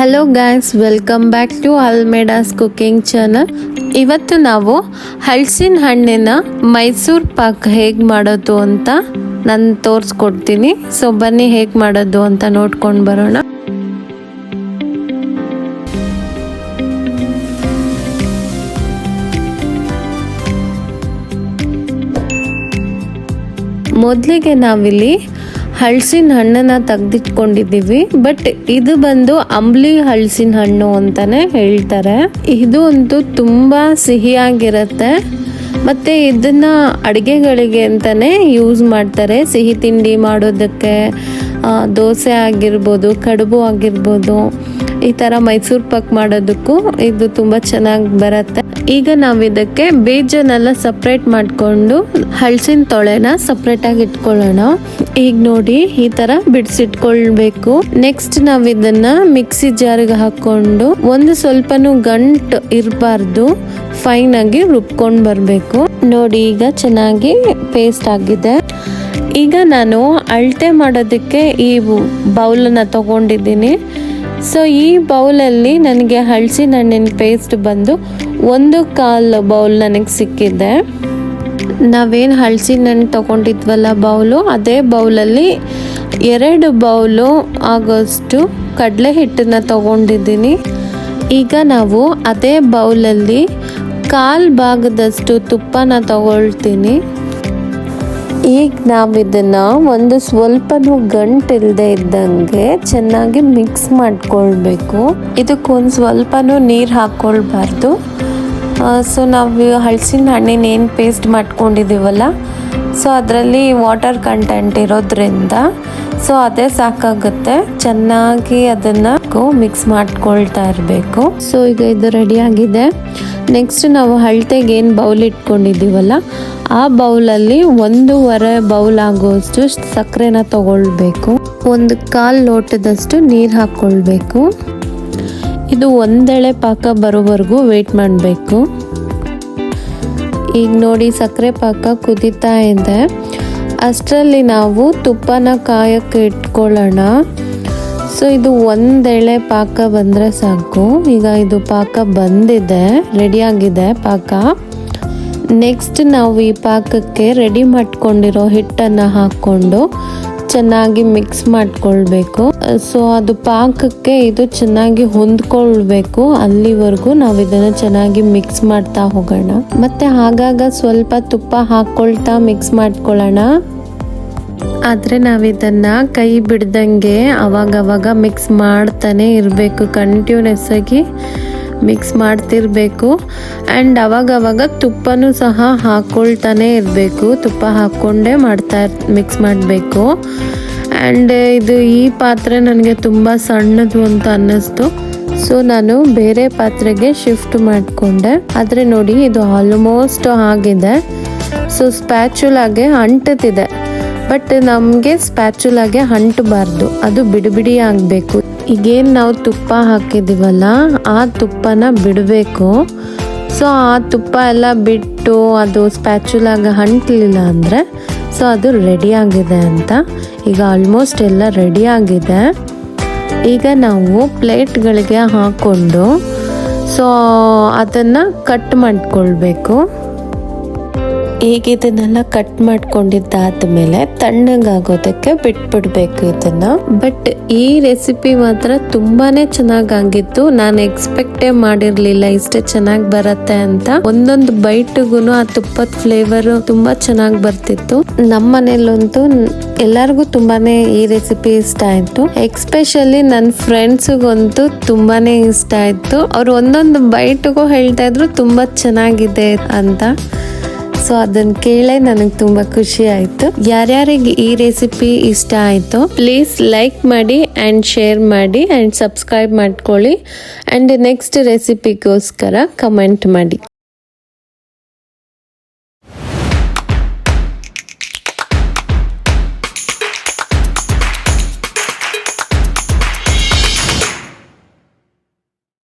Hello guys, welcome back to Almeida's cooking channel. ಇವತ್ತು ನಾವು ಹಲಸಿನ ಹಣ್ಣಿನ ಮೈಸೂರು ಪಾಕ್ ಹೇಗೆ ಮಾಡೋದು ಅಂತ ನಾನು ತೋರಿಸ್ಕೊಡ್ತೀನಿ. ಸೊ ಬನ್ನಿ ಹೇಗೆ ಮಾಡೋದು ಅಂತ ನೋಡ್ಕೊಂಡು ಬರೋಣ. ಮೊದಲಿಗೆ ನಾವಿಲ್ಲಿ ಹಲಸಿನ ಹಣ್ಣನ್ನು ತೆಗೆದಿಟ್ಕೊಂಡಿದ್ದೀವಿ. ಬಟ್ ಇದು ಬಂದು ಅಂಬ್ಲಿ ಹಲಸಿನ ಹಣ್ಣು ಅಂತಾನೆ ಹೇಳ್ತಾರೆ. ಇದು ಅಂತೂ ತುಂಬ ಸಿಹಿಯಾಗಿರುತ್ತೆ ಮತ್ತು ಇದನ್ನ ಅಡುಗೆಗಳಿಗೆ ಅಂತಾನೆ ಯೂಸ್ ಮಾಡ್ತಾರೆ. ಸಿಹಿ ತಿಂಡಿ ಮಾಡೋದಕ್ಕೆ, ದೋಸೆ ಆಗಿರ್ಬೋದು, ಕಡುಬು ಆಗಿರ್ಬೋದು, ಈ ಥರ ಮೈಸೂರು ಪಾಕ್ ಮಾಡೋದಕ್ಕೂ ಇದು ತುಂಬ ಚೆನ್ನಾಗಿ ಬರುತ್ತೆ. ಈಗ ನಾವು ಇದಕ್ಕೆ ಬೀಜನೆಲ್ಲ ಸಪ್ರೇಟ್ ಮಾಡಿಕೊಂಡು ಹಲಸಿನ ತೊಳೆನ ಸಪ್ರೇಟಾಗಿ ಇಟ್ಕೊಳ್ಳೋಣ. ಈಗ ನೋಡಿ ಈ ಥರ ಬಿಡಿಸಿಟ್ಕೊಳ್ಬೇಕು. ನೆಕ್ಸ್ಟ್ ನಾವು ಇದನ್ನ ಮಿಕ್ಸಿ ಜಾರಿಗೆ ಹಾಕೊಂಡು ಒಂದು ಸ್ವಲ್ಪನೂ ಗಂಟು ಇರಬಾರ್ದು, ಫೈನ್ ಆಗಿ ರುಬ್ಕೊಂಡು ಬರಬೇಕು. ನೋಡಿ ಈಗ ಚೆನ್ನಾಗಿ ಪೇಸ್ಟ್ ಆಗಿದೆ. ಈಗ ನಾನು ಅಳತೆ ಮಾಡೋದಕ್ಕೆ ಈ ಬೌಲನ್ನು ತಗೊಂಡಿದ್ದೀನಿ. ಸೊ ಈ ಬೌಲಲ್ಲಿ ನನಗೆ ಹಲಸಿನ ಹಣ್ಣಿನ ಪೇಸ್ಟ್ ಬಂದು 1/4 ಬೌಲ್ ನನಗೆ ಸಿಕ್ಕಿದೆ. ನಾವೇನು ಹಲಸಿನ ಹಣ್ಣು ತೊಗೊಂಡಿದ್ವಲ್ಲ ಬೌಲು, ಅದೇ ಬೌಲಲ್ಲಿ 2 ಬೌಲು ಆಗೋಷ್ಟು ಕಡಲೆ ಹಿಟ್ಟನ್ನು ತೊಗೊಂಡಿದ್ದೀನಿ. ಈಗ ನಾವು ಅದೇ ಬೌಲಲ್ಲಿ 1/4 ಭಾಗದಷ್ಟು ತುಪ್ಪನ ತಗೊಳ್ತೀನಿ. ಈಗ ನಾವು ಇದನ್ನು ಒಂದು ಸ್ವಲ್ಪನೂ ಗಂಟಿಲ್ಲದೆ ಇದ್ದಂಗೆ ಚೆನ್ನಾಗಿ ಮಿಕ್ಸ್ ಮಾಡ್ಕೊಳ್ಬೇಕು. ಇದಕ್ಕೊಂದು ಸ್ವಲ್ಪನೂ ನೀರು ಹಾಕ್ಕೊಳ್ಬಾರ್ದು. ಸೊ ನಾವು ಹಲಸಿನ ಹಣ್ಣಿನ ಏನು ಪೇಸ್ಟ್ ಮಾಡ್ಕೊಂಡಿದ್ದೀವಲ್ಲ, ಸೊ ಅದರಲ್ಲಿ ವಾಟರ್ ಕಂಟೆಂಟ್ ಇರೋದ್ರಿಂದ ಸೊ ಅದೇ ಸಾಕಾಗುತ್ತೆ. ಚೆನ್ನಾಗಿ ಅದನ್ನು ಮಿಕ್ಸ್ ಮಾಡ್ಕೊಳ್ತಾ ಇರಬೇಕು. ಸೊ ಈಗ ಇದು ರೆಡಿ ಆಗಿದೆ. ನೆಕ್ಸ್ಟ್ ನಾವು ಅಳತೆಗೆ ಏನು ಬೌಲ್ ಇಟ್ಕೊಂಡಿದ್ದೀವಲ್ಲ, ಆ ಬೌಲಲ್ಲಿ 1.5 ಬೌಲ್ ಆಗುವಷ್ಟು ಸಕ್ಕರೆನ ತಗೊಳ್ಬೇಕು. 1/4 ಲೋಟದಷ್ಟು ನೀರು ಹಾಕ್ಕೊಳ್ಬೇಕು. ಇದು ಒಂದೆಳೆ ಪಾಕ ಬರೋವರೆಗೂ ವೆಯ್ಟ್ ಮಾಡಬೇಕು. ಈಗ ನೋಡಿ ಸಕ್ಕರೆ ಪಾಕ ಕುದೀತಾ ಇದೆ. ಅಷ್ಟರಲ್ಲಿ ನಾವು ತುಪ್ಪನ ಕಾಯಕ್ಕೆ ಇಟ್ಕೊಳ್ಳೋಣ. ಸೊ ಇದು ಒಂದೆಳೆ ಪಾಕ ಬಂದರೆ ಸಾಕು. ಈಗ ಇದು ಪಾಕ ಬಂದಿದೆ, ರೆಡಿಯಾಗಿದೆ ಪಾಕ. ನೆಕ್ಸ್ಟ್ ನಾವು ಈ ಪಾಕಕ್ಕೆ ರೆಡಿ ಮಾಡ್ಕೊಂಡಿರೋ ಹಿಟ್ಟನ್ನು ಹಾಕ್ಕೊಂಡು ಚೆನ್ನಾಗಿ ಮಿಕ್ಸ್ ಮಾಡ್ಕೊಳ್ಬೇಕು. ಸೊ ಅದು ಪಾಕಕ್ಕೆ ಇದು ಚೆನ್ನಾಗಿ ಹೊಂದ್ಕೊಳ್ಬೇಕು. ಅಲ್ಲಿವರೆಗೂ ನಾವು ಇದನ್ನು ಚೆನ್ನಾಗಿ ಮಿಕ್ಸ್ ಮಾಡ್ತಾ ಹೋಗೋಣ. ಮತ್ತೆ ಆಗಾಗ ಸ್ವಲ್ಪ ತುಪ್ಪ ಹಾಕ್ಕೊಳ್ತಾ ಮಿಕ್ಸ್ ಮಾಡ್ಕೊಳ್ಳೋಣ. ಆದರೆ ನಾವಿದನ್ನು ಕೈ ಬಿಡ್ದಂಗೆ ಅವಾಗವಾಗ ಮಿಕ್ಸ್ ಮಾಡ್ತಾನೆ ಇರಬೇಕು. ಕಂಟಿನ್ಯೂಸ್ ಆಗಿ ಮಿಕ್ಸ್ ಮಾಡ್ತಿರ್ಬೇಕು. ಆ್ಯಂಡ್ ಅವಾಗವಾಗ ತುಪ್ಪನೂ ಸಹ ಹಾಕ್ಕೊಳ್ತಾನೆ ಇರಬೇಕು. ತುಪ್ಪ ಹಾಕ್ಕೊಂಡೇ ಮಿಕ್ಸ್ ಮಾಡಬೇಕು. ಆ್ಯಂಡ್ ಇದು ಈ ಪಾತ್ರೆ ನನಗೆ ತುಂಬ ಸಣ್ಣದು ಅಂತ ಅನ್ನಿಸ್ತು. ಸೊ ನಾನು ಬೇರೆ ಪಾತ್ರೆಗೆ ಶಿಫ್ಟ್ ಮಾಡಿಕೊಂಡೆ. ಆದರೆ ನೋಡಿ ಇದು ಆಲ್ಮೋಸ್ಟ್ ಆಗಿದೆ. ಸೊ ಸ್ಪ್ಯಾಚುಲಾಗೆ ಅಂಟುತ್ತಿದೆ. ಬಟ್ ನಮಗೆ ಸ್ಪ್ಯಾಚುಲಾಗೆ ಅಂಟಬಾರ್ದು, ಅದು ಬಿಡಿ ಆಗಬೇಕು. ಈಗೇನು ನಾವು ತುಪ್ಪ ಹಾಕಿದ್ದೀವಲ್ಲ, ಆ ತುಪ್ಪನ ಬಿಡಬೇಕು. ಸೊ ಆ ತುಪ್ಪ ಎಲ್ಲ ಬಿಟ್ಟು ಅದು ಸ್ಪ್ಯಾಚುಲಾಗ ಅಂಟಲಿಲ್ಲ ಅಂದರೆ ಸೊ ಅದು ರೆಡಿಯಾಗಿದೆ ಅಂತ. ಈಗ ಆಲ್ಮೋಸ್ಟ್ ಎಲ್ಲ ರೆಡಿಯಾಗಿದೆ. ಈಗ ನಾವು ಪ್ಲೇಟ್ಗಳಿಗೆ ಹಾಕ್ಕೊಂಡು ಸೊ ಅದನ್ನು ಕಟ್ ಮಾಡ್ಕೊಳ್ಬೇಕು. ಈಗ ಇದನ್ನೆಲ್ಲ ಕಟ್ ಮಾಡ್ಕೊಂಡಿದ್ದಾದ್ಮೇಲೆ ತಣ್ಣಗಾಗೋದಕ್ಕೆ ಬಿಟ್ಬಿಡ್ಬೇಕು ಇದನ್ನ. ಬಟ್ ಈ ರೆಸಿಪಿ ಮಾತ್ರ ತುಂಬಾನೇ ಚೆನ್ನಾಗಾಗಿತ್ತು. ನಾನು ಎಕ್ಸ್ಪೆಕ್ಟೇ ಮಾಡಿರ್ಲಿಲ್ಲ ಇಷ್ಟೇ ಚೆನ್ನಾಗಿ ಬರತ್ತೆ ಅಂತ. ಒಂದೊಂದು ಬೈಟ್ಗೂ ಆ ತುಪ್ಪದ ಫ್ಲೇವರ್ ತುಂಬಾ ಚೆನ್ನಾಗಿ ಬರ್ತಿತ್ತು. ನಮ್ಮ ಮನೇಲಂತೂ ಎಲ್ಲರಿಗೂ ತುಂಬಾನೇ ಈ ರೆಸಿಪಿ ಇಷ್ಟ ಆಯ್ತು. ಎಕ್ಸ್ಪೆಷಲಿ ನನ್ನ ಫ್ರೆಂಡ್ಸ್ಗಂತೂ ತುಂಬಾನೇ ಇಷ್ಟ ಆಯ್ತು. ಅವ್ರು ಒಂದೊಂದು ಬೈಟ್ಗೂ ಹೇಳ್ತಾ ಇದ್ರು ತುಂಬಾ ಚೆನ್ನಾಗಿದೆ ಅಂತ. ಸೊ ಅದನ್ನು ಕೇಳೇ ನನಗೆ ತುಂಬ ಖುಷಿ ಆಯಿತು. ಯಾರ್ಯಾರಿಗೆ ಈ ರೆಸಿಪಿ ಇಷ್ಟ ಆಯಿತು ಪ್ಲೀಸ್ ಲೈಕ್ ಮಾಡಿ ಆ್ಯಂಡ್ ಶೇರ್ ಮಾಡಿ ಆ್ಯಂಡ್ ಸಬ್ಸ್ಕ್ರೈಬ್ ಮಾಡ್ಕೊಳ್ಳಿ. ಆ್ಯಂಡ್ ನೆಕ್ಸ್ಟ್ ರೆಸಿಪಿಗೋಸ್ಕರ ಕಮೆಂಟ್ ಮಾಡಿ.